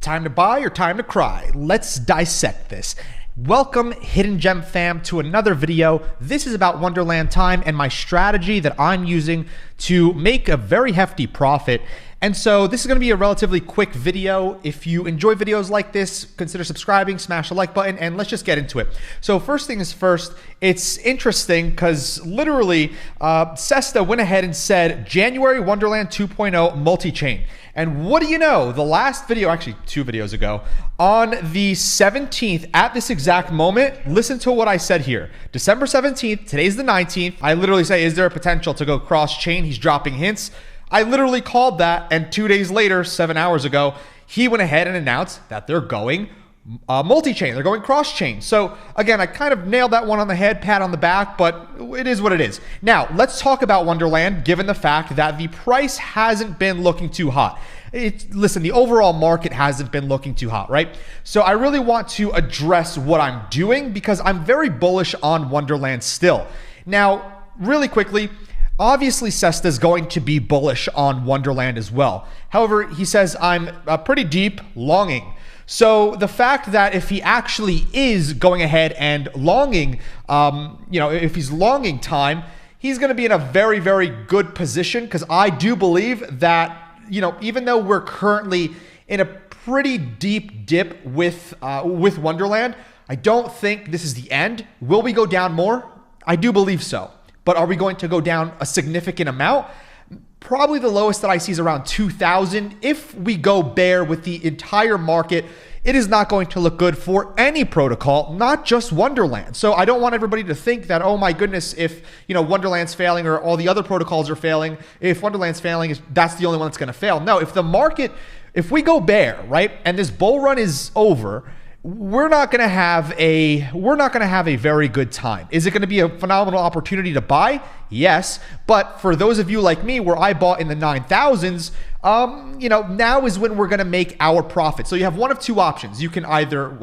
Time to buy or time to cry? Let's dissect this. Welcome, Hidden Gem fam, to another video. This is about Wonderland Time and my strategy that I'm using to make a very hefty profit. And so this is going to be a relatively quick video. If you enjoy videos like this, consider subscribing, smash the like button, and let's just get into it. So first thing is first, it's interesting because literally Sesta went ahead and said January Wonderland 2.0 multi-chain. And what do you know? The last video, actually 2 videos ago, on the 17th, at this exact moment, listen to what I said here. December 17th, today's the 19th. I literally say, is there a potential to go cross-chain? He's dropping hints. I literally called that, and 2 days later, 7 hours ago, he went ahead and announced that they're going multi-chain. They're going cross-chain. So again, I kind of nailed that one on the head, pat on the back, but it is what it is. Now, let's talk about Wonderland, given the fact that the price hasn't been looking too hot. Listen, the overall market hasn't been looking too hot, right? So I really want to address what I'm doing because I'm very bullish on Wonderland still. Now, really quickly, obviously, Sesta is going to be bullish on Wonderland as well. However, he says I'm pretty deep longing. So the fact that if he actually is going ahead and longing, if he's longing time, he's going to be in a very, very good position because I do believe that, even though we're currently in a pretty deep dip with Wonderland, I don't think this is the end. Will we go down more? I do believe so. But are we going to go down a significant amount? Probably the lowest that I see is around 2,000. If we go bear with the entire market, it is not going to look good for any protocol, not just Wonderland. So I don't want everybody to think that, oh my goodness, if Wonderland's failing or all the other protocols are failing, if Wonderland's failing, that's the only one that's going to fail. No, if we go bear, right, and this bull run is over, we're not going to have a very good time. Is it going to be a phenomenal opportunity to buy? Yes, but for those of you like me, where I bought in the 9,000s, now is when we're going to make our profit. So you have one of two options. You can either,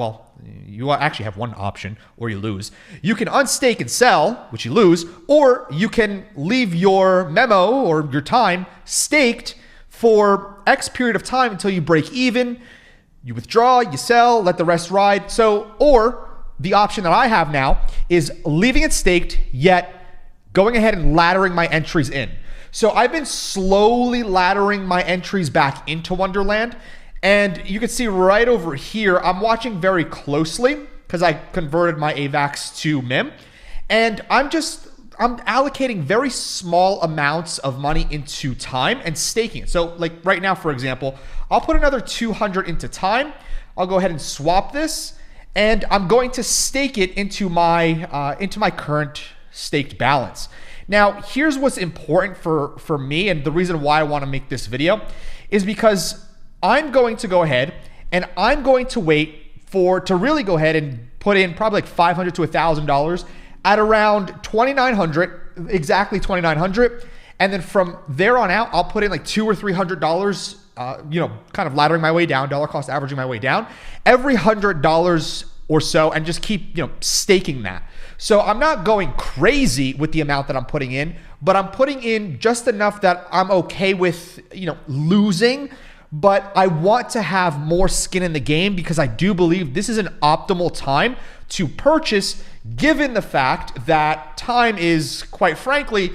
you actually have one option, or you lose. You can unstake and sell, which you lose, or you can leave your memo or your time staked for X period of time until you break even. You withdraw, you sell, let the rest ride. Or the option that I have now is leaving it staked, yet going ahead and laddering my entries in. So I've been slowly laddering my entries back into Wonderland. And you can see right over here, I'm watching very closely because I converted my AVAX to MIM. And I'm allocating very small amounts of money into time and staking it. So like right now, for example, I'll put another 200 into time. I'll go ahead and swap this, and I'm going to stake it into my current staked balance. Now, here's what's important for me, and the reason why I want to make this video is because I'm going to go ahead and I'm going to wait to really go ahead and put in probably like $500 to $1,000 at around 2,900, exactly 2,900. And then from there on out, I'll put in like $200 or $300, kind of laddering my way down, dollar cost averaging my way down every $100 or so, and just keep, staking that. So I'm not going crazy with the amount that I'm putting in, but I'm putting in just enough that I'm okay with, losing. But I want to have more skin in the game because I do believe this is an optimal time to purchase, given the fact that time is, quite frankly,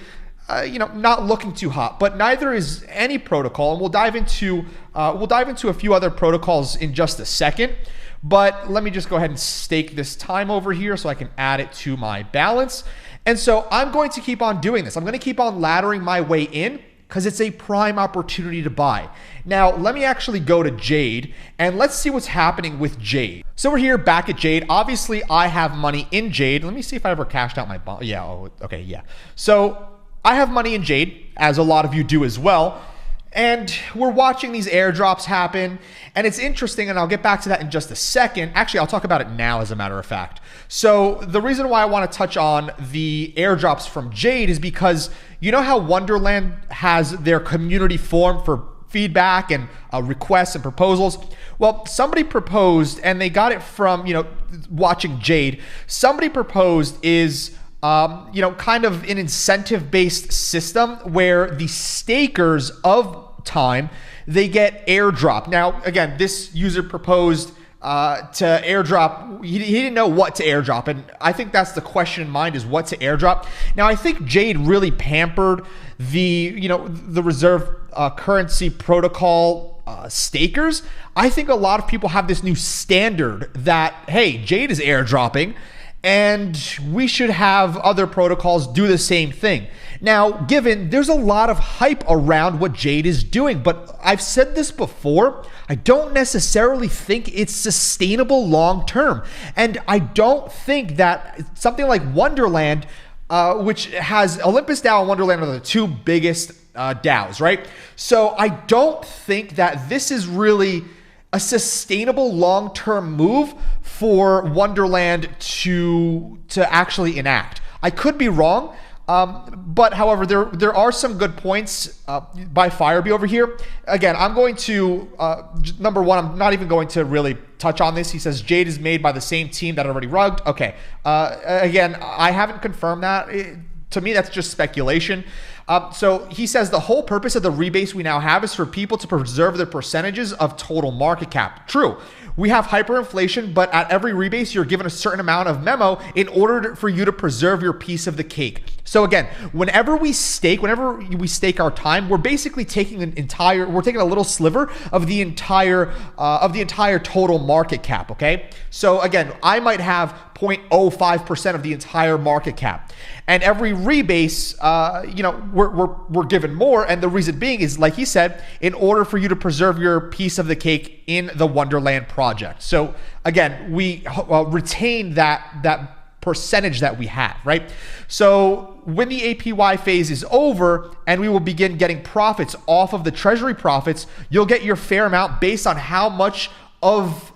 not looking too hot. But neither is any protocol, and we'll dive into a few other protocols in just a second. But let me just go ahead and stake this time over here so I can add it to my balance. And so I'm going to keep on doing this. I'm going to keep on laddering my way in, because it's a prime opportunity to buy. Now, let me actually go to Jade and let's see what's happening with Jade. So we're here back at Jade. Obviously, I have money in Jade. Let me see if I ever cashed out my bond. Yeah, okay, yeah. So I have money in Jade, as a lot of you do as well. And we're watching these airdrops happen. And it's interesting, and I'll get back to that in just a second. Actually, I'll talk about it now, as a matter of fact. So the reason why I want to touch on the airdrops from Jade is because you know how Wonderland has their community forum for feedback and requests and proposals? Well, somebody proposed, and they got it from, watching Jade. Somebody proposed is kind of an incentive-based system where the stakers of time, they get airdrop. Now, again, this user proposed to airdrop. He didn't know what to airdrop, and I think that's the question in mind, is what to airdrop. Now, I think Jade really pampered the reserve currency protocol stakers. I think a lot of people have this new standard that, hey, Jade is airdropping, and we should have other protocols do the same thing. Now, given there's a lot of hype around what Jade is doing, but I've said this before, I don't necessarily think it's sustainable long term. And I don't think that something like Wonderland, which has Olympus DAO and Wonderland are the two biggest DAOs, right? So I don't think that this is really a sustainable long-term move for Wonderland to actually enact. I could be wrong, but however, there are some good points by Firebee over here. Again, I'm going to, number one, I'm not even going to really touch on this. He says Jade is made by the same team that already rugged. Okay, again, I haven't confirmed that. To me, that's just speculation. So he says the whole purpose of the rebase we now have is for people to preserve their percentages of total market cap. True. We have hyperinflation, but at every rebase, you're given a certain amount of memo in order for you to preserve your piece of the cake. So again, whenever we stake our time, we're basically taking a little sliver of the entire total market cap. Okay. So again, I might have 0.05% of the entire market cap, and every rebase, we're given more. And the reason being is, like he said, in order for you to preserve your piece of the cake in the Wonderland project. So again, we retain that percentage that we have, right? So when the APY phase is over and we will begin getting profits off of the treasury profits, you'll get your fair amount based on how much of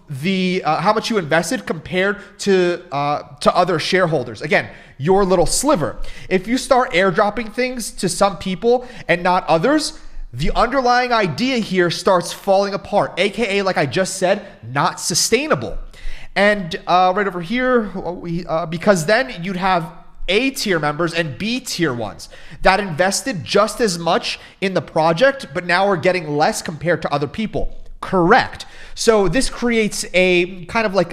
how much you invested compared to other shareholders. Again, your little sliver. If you start airdropping things to some people and not others, the underlying idea here starts falling apart, aka, like I just said, not sustainable. And right over here, because then you'd have A tier members and B tier ones that invested just as much in the project, but now are getting less compared to other people. Correct. So this creates a kind of like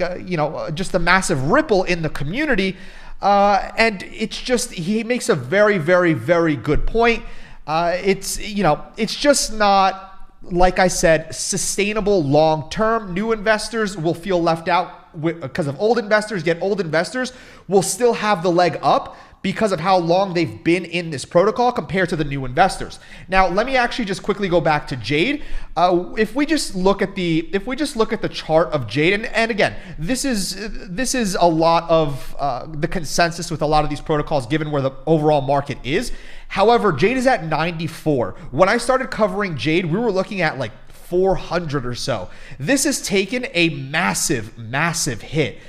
just a massive ripple in the community. And it's just, he makes a very, very, very good point. It's just not, like I said, sustainable long term. New investors will feel left out because of old investors, yet old investors will still have the leg up because of how long they've been in this protocol compared to the new investors. Now, let me actually just quickly go back to Jade. If we just look at the chart of Jade, and again, this is a lot of the consensus with a lot of these protocols, given where the overall market is. However, Jade is at 94. When I started covering Jade, we were looking at like 400 or so. This has taken a massive, massive hit.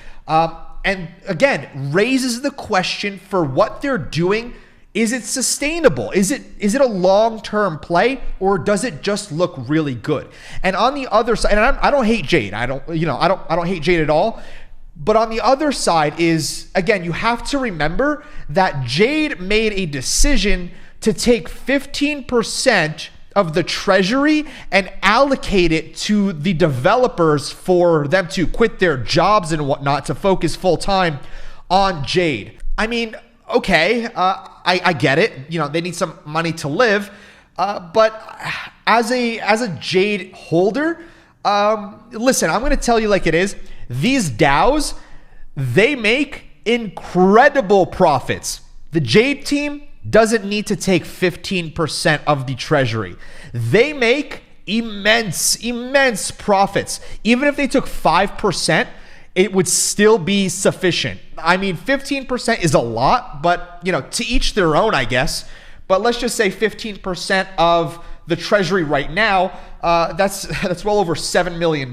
And again, raises the question for what they're doing. Is it sustainable? Is it a long-term play, or does it just look really good? And on the other side, and I don't hate Jade. I don't hate Jade at all. But on the other side is, again, you have to remember that Jade made a decision to take 15% of the treasury and allocate it to the developers for them to quit their jobs and whatnot to focus full time on Jade. I mean, okay, I get it. They need some money to live, but as a Jade holder, listen, I'm going to tell you like it is. These DAOs, they make incredible profits. The Jade team doesn't need to take 15% of the treasury. They make immense profits. Even if they took 5%, it would still be sufficient. I mean, 15% is a lot, but to each their own, I guess. But let's just say 15% of the treasury right now, that's well over $7 million.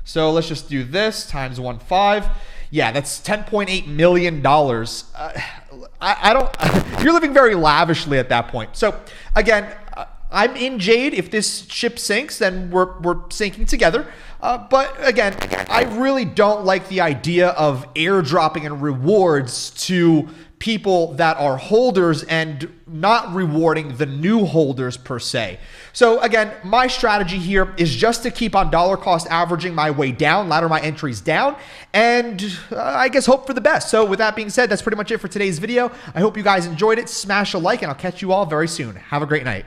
So let's just do this times 1.5. Yeah, that's $10.8 million. I don't, you're living very lavishly at that point. So again, I'm in Jade. If this ship sinks, then we're sinking together. But again, I really don't like the idea of airdropping and rewards to people that are holders and not rewarding the new holders per se. So again, my strategy here is just to keep on dollar cost averaging my way down, ladder my entries down, and I guess hope for the best. So with that being said, that's pretty much it for today's video. I hope you guys enjoyed it. Smash a like, and I'll catch you all very soon. Have a great night.